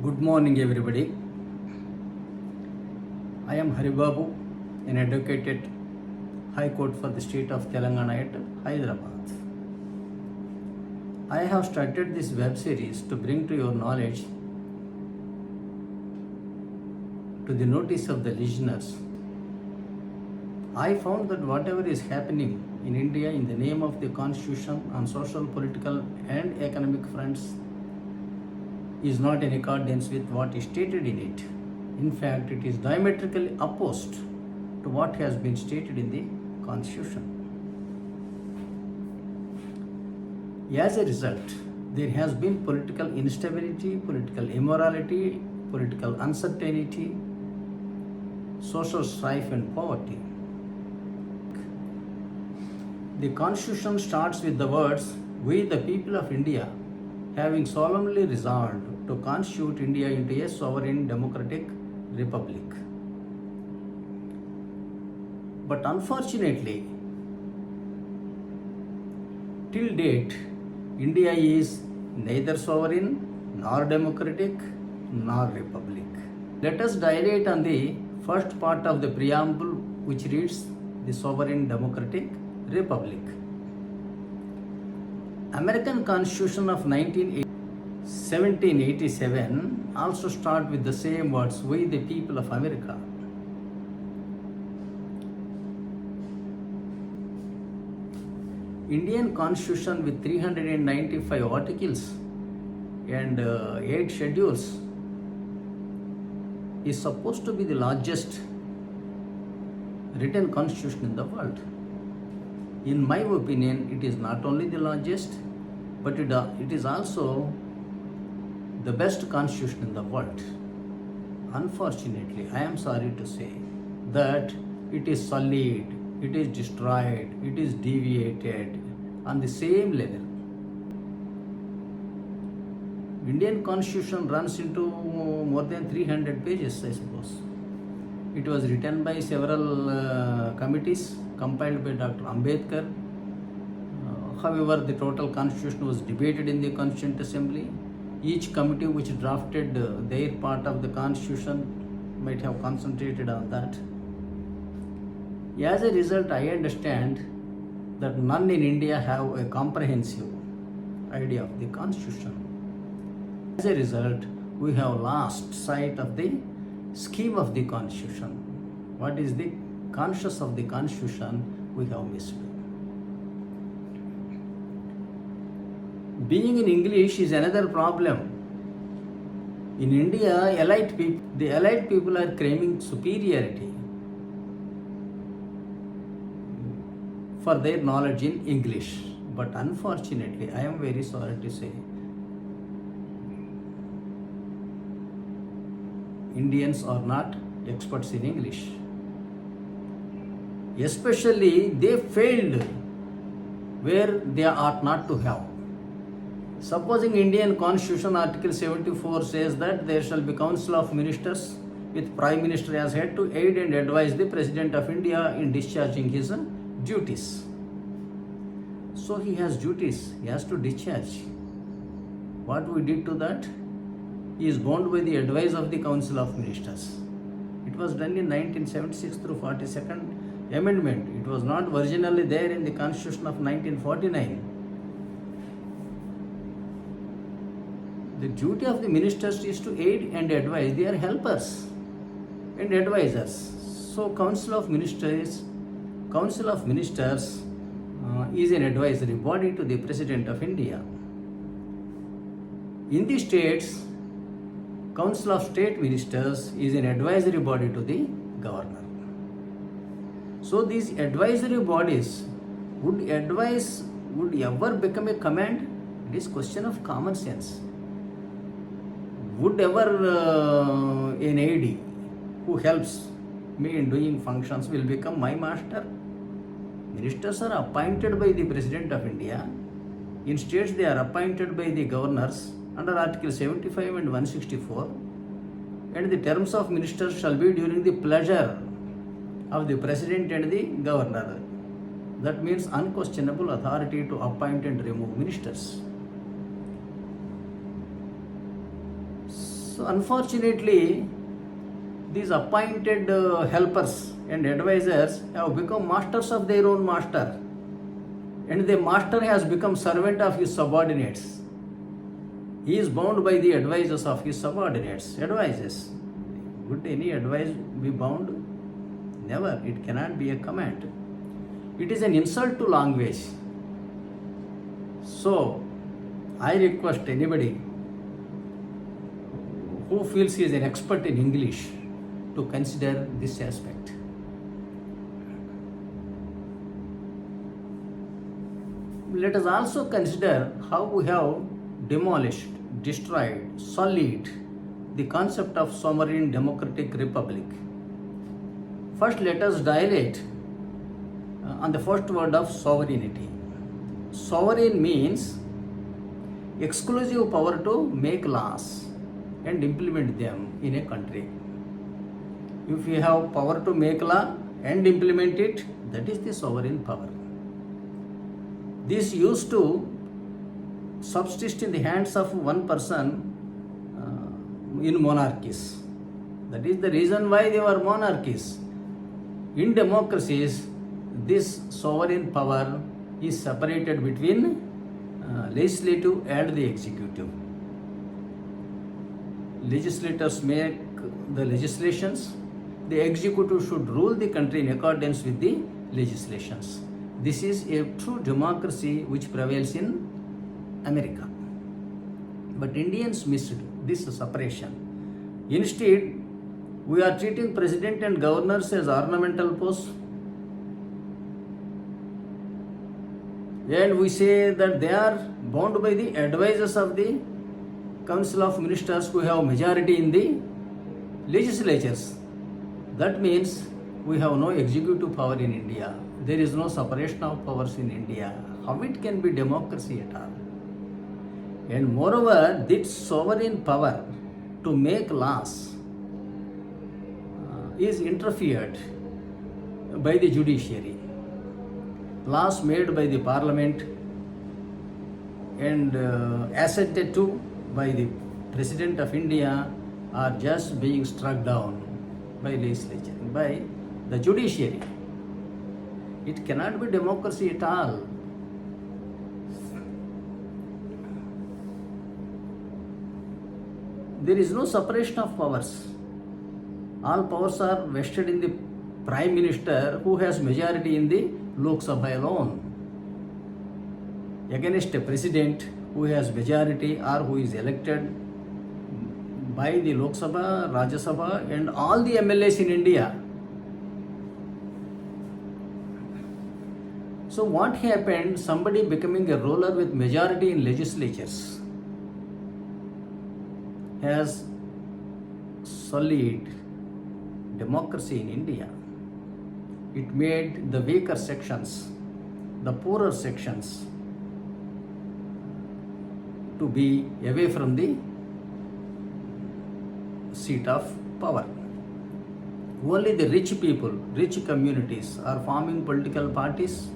Good morning, everybody. I am Haribabu, an advocate at High Court for the state of Telangana at Hyderabad. I have started this web series to bring to your knowledge, to the notice of the listeners. I found that whatever is happening in India in the name of the constitution on social, political and economic fronts is not in accordance with what is stated in it. In fact, it is diametrically opposed to what has been stated in the Constitution. As a result, there has been political instability, political immorality, political uncertainty, social strife and poverty. The Constitution starts with the words, "We the people of India, having solemnly resolved to constitute India into a sovereign democratic republic." But unfortunately, till date, India is neither sovereign, nor democratic, nor republic. Let us dilate on the first part of the preamble, which reads, "The sovereign democratic republic." American Constitution of 1787 also start with the same words, "We the people of America." Indian Constitution with 395 articles and 8 schedules is supposed to be the largest written constitution in the world. In my opinion, it is not only the largest, but it is also the best constitution in the world. Unfortunately, I am sorry to say that it is sullied, it is destroyed, it is deviated on the same level. Indian Constitution runs into more than 300 pages, I suppose. It was written by several committees, compiled by Dr. Ambedkar. However, the total constitution was debated in the Constituent Assembly. Each committee which drafted their part of the constitution might have concentrated on that. As a result, I understand that none in India have a comprehensive idea of the constitution. As a result, we have lost sight of the scheme of the constitution. What is the conscience of the constitution we have missed. Being in English is another problem. In India, the elite people are claiming superiority for their knowledge in English. But unfortunately, I am very sorry to say, Indians are not experts in English. Especially, they failed where they ought not to have. Supposing Indian Constitution Article 74 says that there shall be Council of Ministers with Prime Minister as head to aid and advise the President of India in discharging his duties. So he has duties, he has to discharge. What we did to that? He is bound by the advice of the Council of Ministers. It was done in 1976 through 42nd Amendment. It was not originally there in the Constitution of 1949. The duty of the ministers is to aid and advise. They are helpers and advisors. So Council of Ministers is an advisory body to the President of India. In the states, Council of State Ministers is an advisory body to the governor. So these advisory bodies would ever become a command? It is question of common sense. Would ever an AD who helps me in doing functions will become my master? Ministers are appointed by the President of India. In states, they are appointed by the governors under Article 75 and 164. And the terms of ministers shall be during the pleasure of the President and the Governor. That means unquestionable authority to appoint and remove ministers. So unfortunately, these appointed helpers and advisors have become masters of their own master, and the master has become servant of his subordinates. He is bound by the advices of his subordinates. Advices. Would any advice be bound? Never. It cannot be a command. It is an insult to language. So, I request anybody who feels he is an expert in English to consider this aspect. Let us also consider how we have demolished, destroyed, sullied the concept of sovereign democratic republic. First, let us dilate on the first word of sovereignty. Sovereign means exclusive power to make laws and implement them in a country. If you have power to make law and implement it, that is the sovereign power. This used to subsist in the hands of one person in monarchies. That is the reason why they were monarchies. In democracies, this sovereign power is separated between legislative and the executive. Legislators make the legislations. The executive should rule the country in accordance with the legislations. This is a true democracy which prevails in America. But Indians missed this separation. Instead, we are treating president and governors as ornamental posts. And we say that they are bound by the advices of the Council of Ministers who have majority in the legislatures. That means we have no executive power in India. There is no separation of powers in India. How it can be democracy at all? And moreover, this sovereign power to make laws is interfered by the judiciary. Laws made by the parliament and assented to by the President of India are just being struck down by legislature, by the judiciary. It cannot be democracy at all. There is no separation of powers. All powers are vested in the Prime Minister who has majority in the Lok Sabha alone, against a president who has majority or who is elected by the Lok Sabha, Rajya Sabha and all the MLAs in India. So what happened? Somebody becoming a ruler with majority in legislatures has sullied democracy in India. It made the weaker sections, the poorer sections, to be away from the seat of power. Only the rich people, rich communities are forming political parties,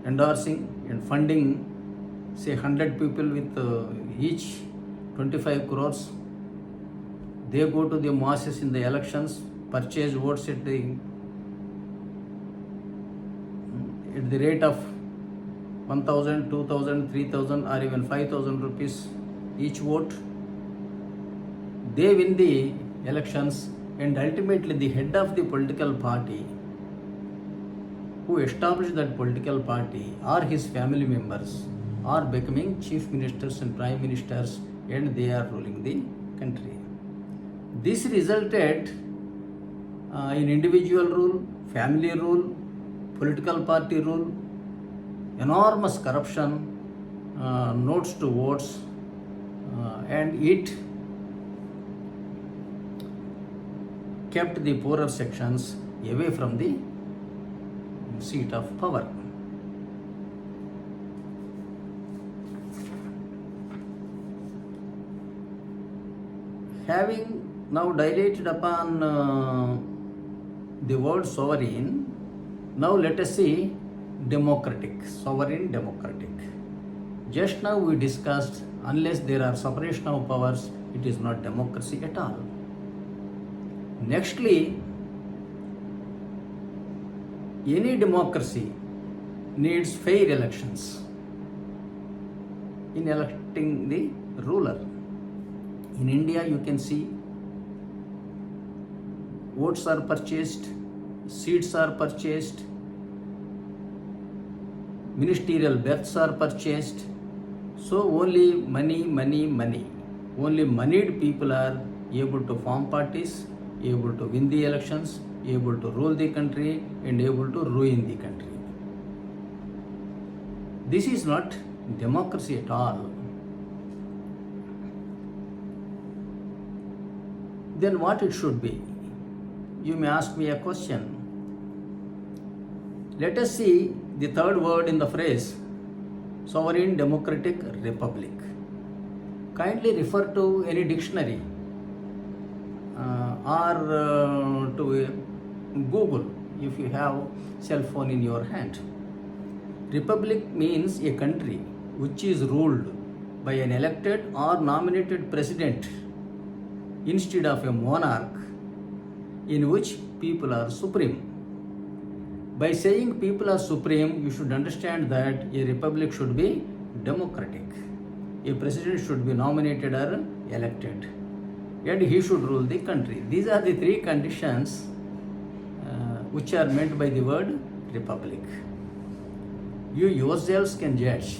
endorsing and funding, say 100 people with each 25 crores. They go to the masses in the elections, purchase votes at the rate of 1,000, 2,000, 3,000 or even 5,000 rupees each vote. They win the elections, and ultimately the head of the political party who established that political party or his family members are becoming chief ministers and prime ministers, and they are ruling the country. This resulted in individual rule, family rule, political party rule, enormous corruption, notes to votes, and it kept the poorer sections away from the seat of power. Having now dilated upon the word sovereign, now let us see democratic, sovereign democratic. Just now we discussed, unless there are separation of powers, it is not democracy at all. Nextly, any democracy needs fair elections in electing the ruler. In India, you can see votes are purchased, seats are purchased, ministerial berths are purchased. So only money, money, money. Only moneyed people are able to form parties, able to win the elections, able to rule the country, and able to ruin the country. This is not democracy at all. Then what it should be? You may ask me a question. Let us see the third word in the phrase, sovereign democratic republic. Kindly refer to any dictionary or to Google if you have cell phone in your hand. Republic means a country which is ruled by an elected or nominated president instead of a monarch, in which people are supreme. By saying people are supreme, you should understand that a republic should be democratic. A president should be nominated or elected, and he should rule the country. These are the three conditions which are meant by the word republic. You yourselves can judge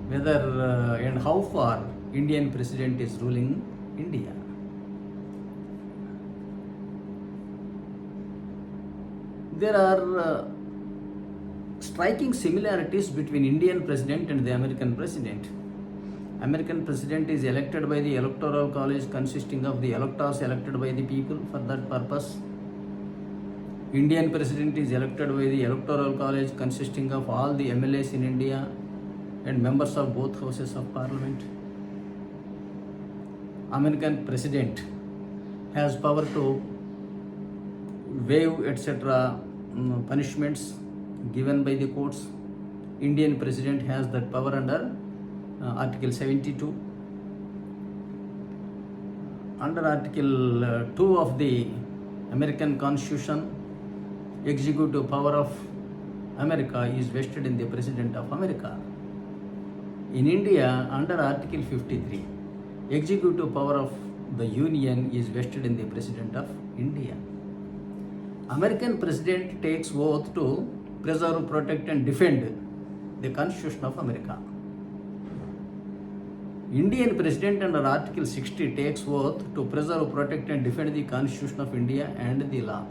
whether and how far Indian president is ruling India. There are striking similarities between Indian president and the American president. American president is elected by the electoral college consisting of the electors elected by the people for that purpose. Indian president is elected by the electoral college consisting of all the MLAs in India and members of both houses of parliament. American president has power to waive etc. Punishments given by the courts. Indian president has that power under Article 72. Under Article 2 of the American Constitution, executive power of America is vested in the President of America. In India, under Article 53, executive power of the Union is vested in the President of India. American president takes oath to preserve, protect and defend the Constitution of America. Indian president under Article 60 takes oath to preserve, protect and defend the Constitution of India and the law,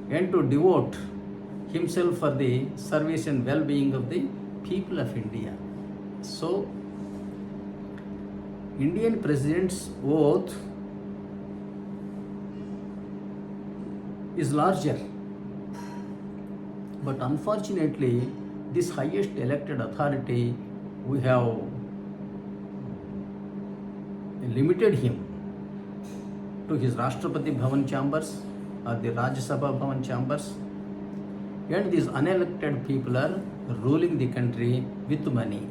and to devote himself for the service and well-being of the people of India. So, Indian president's oath is larger, but unfortunately this highest elected authority, we have limited him to his Rashtrapati Bhavan chambers or the Rajya Sabha Bhavan chambers, and these unelected people are ruling the country with money.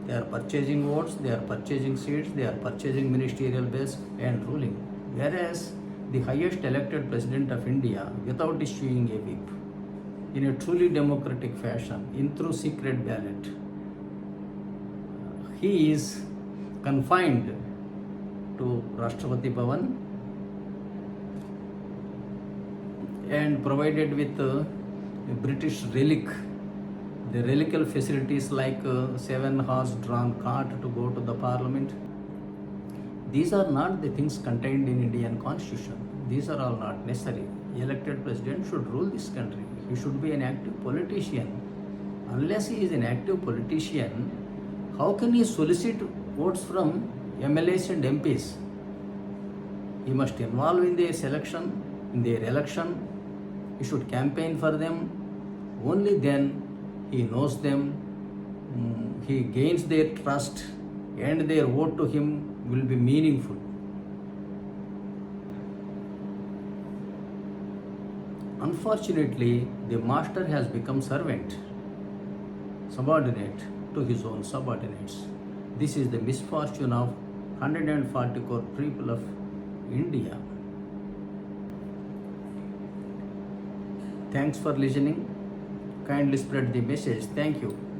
They are purchasing votes, they are purchasing seats, they are purchasing ministerial base and ruling. Whereas the highest elected president of India, without issuing a whip, in a truly democratic fashion, in through secret ballot, he is confined to Rashtrapati Bhavan and provided with a British relic, the relical facilities like 7-horse drawn cart to go to the parliament. These are not the things contained in Indian constitution. These are all not necessary. The elected president should rule this country. He should be an active politician. Unless he is an active politician, how can he solicit votes from MLAs and MPs? He must involve in their selection, in their election. He should campaign for them. Only then he knows them, he gains their trust, and their vote to him will be meaningful. Unfortunately, the master has become servant, subordinate. to his own subordinates. This is the misfortune of 140 crore people of India. Thanks for listening. Kindly spread the message. Thank you.